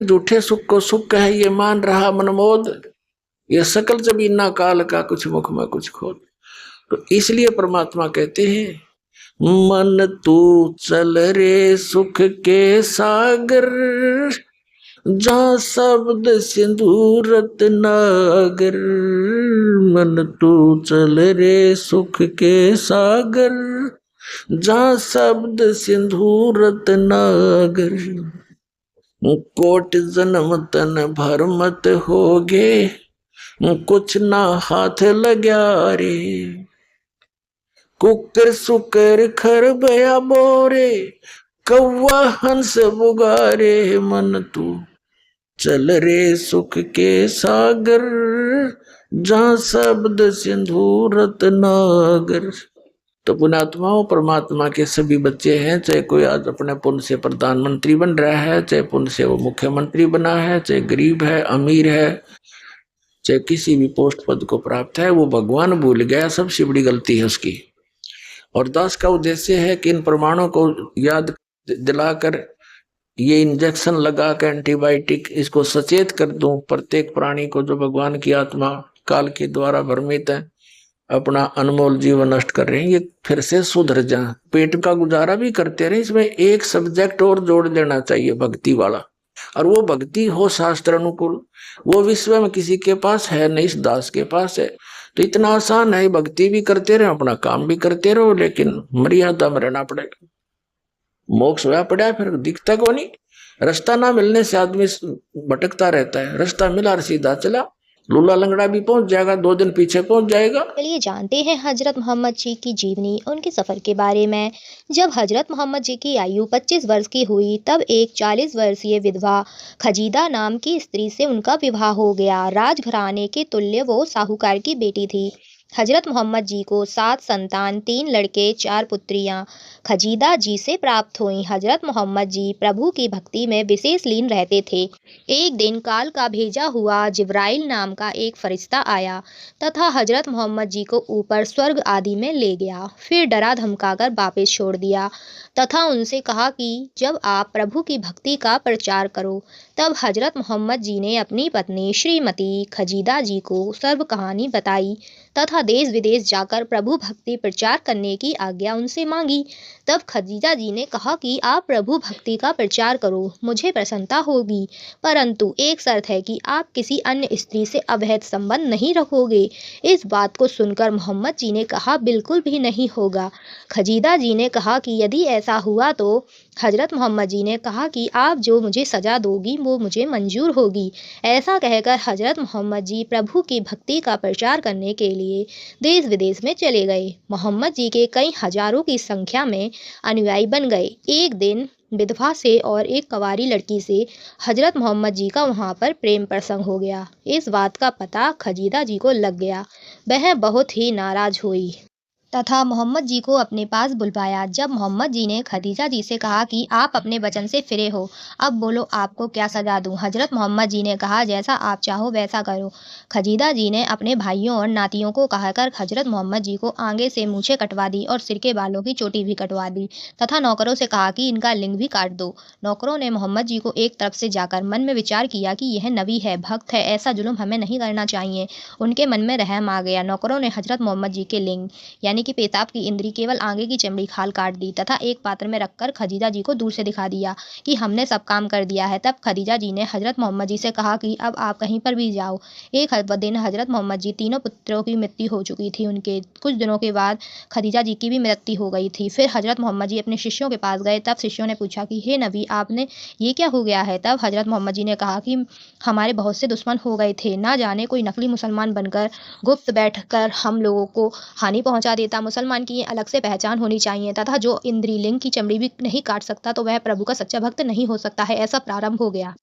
झूठे सुख को सुख है ये मान रहा मनमोद, ये सकल जमीना काल का कुछ मुख में कुछ खोद। तो इसलिए परमात्मा कहते हैं मन तू चल रे सुख के सागर, जहाँ शब्द सिंधु रत्नागर। मन तू चल रे सुख के सागर, जहाँ शब्द सिंधु रत्नागर। कोट जन्म तन भर मत होगे, कुछ ना हाथ लग्या रे। कुकर सुकर खर बया बोरे, कौवा हंस बुगारे। मन तू चल रे सुख के सागर, जहाँ शब्द सिंधु रत्नागर। तो पुण्यात्माओं, परमात्मा के सभी बच्चे हैं, चाहे कोई आज अपने पुण्य से प्रधानमंत्री बन रहा है, चाहे पुण्य से वो मुख्यमंत्री बना है, चाहे गरीब है, अमीर है, चाहे किसी भी पोस्ट पद को प्राप्त है, वो भगवान भूल गया, सबसे बड़ी गलती है उसकी। और दास का उद्देश्य है कि इन प्रमाणों को याद दिलाकर, ये इंजेक्शन लगा कर एंटीबायोटिक इसको सचेत कर दूं प्रत्येक प्राणी को जो भगवान की आत्मा काल के द्वारा भ्रमित है, अपना अनमोल जीवन नष्ट कर रहे हैं, ये फिर से सुधर जाए, पेट का गुजारा भी करते रहे। इसमें एक सब्जेक्ट और जोड़ देना चाहिए, भक्ति वाला। और वो भक्ति हो शास्त्र अनुकूल, वो विश्व में किसी के पास है नहीं, इस दास के पास है। तो इतना आसान है, भक्ति भी करते रहे, अपना काम भी करते रहो, लेकिन मर्यादा में रहना पड़ेगा। मोक्ष हुआ पड़ा फिर दिखता को नहीं, रास्ता ना मिलने से आदमी भटकता रहता है, रास्ता मिला और सीधा चला, लूला लंगड़ा भी पहुंच जाएगा, 2 दिन पीछे पहुंच जाएगा। चलिए जानते हैं हजरत मोहम्मद जी की जीवनी, उनके सफर के बारे में। जब हजरत मोहम्मद जी की आयु 25 वर्ष की हुई, तब एक 40 वर्षीय विधवा खजीदा नाम की स्त्री से उनका विवाह हो गया। राजघराने के तुल्य वो साहूकार की बेटी थी। हजरत मोहम्मद जी को 7 संतान, 3 लड़के, 4 पुत्रियां खजीदा जी से प्राप्त हुई। हजरत मोहम्मद जी प्रभु की भक्ति में विशेष लीन रहते थे। एक दिन काल का भेजा हुआ जिब्राइल नाम का एक फरिश्ता आया तथा हजरत मोहम्मद जी को ऊपर स्वर्ग आदि में ले गया। फिर डरा धमकाकर वापस छोड़ दिया तथा उनसे कहा कि जब आप प्रभु की भक्ति का प्रचार करो। तब हजरत मोहम्मद जी ने अपनी पत्नी श्रीमती खजीदा जी को सर्व कहानी बताई तथा देश विदेश जाकर प्रभु भक्ति प्रचार करने की आज्ञा उनसे मांगी। तब खदीजा जी ने कहा कि आप प्रभु भक्ति का प्रचार करो, मुझे प्रसन्नता होगी, परंतु एक शर्त है कि आप किसी अन्य स्त्री से अवैध संबंध नहीं रखोगे। इस बात को सुनकर मोहम्मद जी ने कहा बिल्कुल भी नहीं होगा। खजीदा जी ने कहा कि यदि ऐसा हुआ तो हजरत मोहम्मद जी ने कहा कि आप जो मुझे सजा दोगी वो मुझे मंजूर होगी। ऐसा कहकर हजरत मोहम्मद जी प्रभु की भक्ति का प्रचार करने के लिए देश विदेश में चले गए। मोहम्मद जी के कई हजारों की संख्या में अनुयायी बन गए। एक दिन विधवा से और एक कवारी लड़की से हजरत मोहम्मद जी का वहां पर प्रेम प्रसंग हो गया। इस बात का पता खजीदा जी को लग गया। वह बहुत ही नाराज हुई तथा मोहम्मद जी को अपने पास बुलवाया। जब मोहम्मद जी ने खदीजा जी से कहा कि आप अपने वचन से फिरे हो, अब बोलो आपको क्या सजा दूं। हजरत मोहम्मद जी ने कहा जैसा आप चाहो वैसा करो। खदीजा जी ने अपने भाइयों और नातियों को कहकर हजरत मोहम्मद जी को आगे से मूछें कटवा दी और सिर के बालों की चोटी भी कटवा दी तथा नौकरों से कहा कि इनका लिंग भी काट दो। नौकरों ने मोहम्मद जी को एक तरफ से जाकर मन में विचार किया कि यह नबी है, भक्त है, ऐसा जुल्म हमें नहीं करना चाहिए। उनके मन में रहम आ गया। नौकरों ने हजरत मोहम्मद जी के लिंग यानी कि पेशाब की इंद्री केवल आगे की चमड़ी खाल काट दी तथा एक पात्र में रखकर खदीजा जी को दूर से दिखा दिया कि हमने सब काम कर दिया है। तब खदीजा जी ने हजरत मोहम्मद जी से कहा कि अब आप कहीं पर भी जाओ। एक दिन हजरत मोहम्मद जी तीनों पुत्रों की मृत्यु हो चुकी थी। उनके कुछ दिनों के बाद खदीजा जी की भी मृत्यु हो गई थी। फिर हजरत मोहम्मद जी अपने शिष्यों के पास गए। तब शिष्यों ने पूछा कि हे नबी, आपने ये क्या हो गया है। तब हजरत मोहम्मद जी ने कहा कि हमारे बहुत से दुश्मन हो गए थे, ना जाने कोई नकली मुसलमान बनकर गुप्त बैठकर हम लोगों को हानि पहुंचा देता। मुसलमान की अलग से पहचान होनी चाहिए तथा जो इंद्री लिंग की चमड़ी भी नहीं काट सकता तो वह प्रभु का सच्चा भक्त नहीं हो सकता है। ऐसा प्रारंभ हो गया।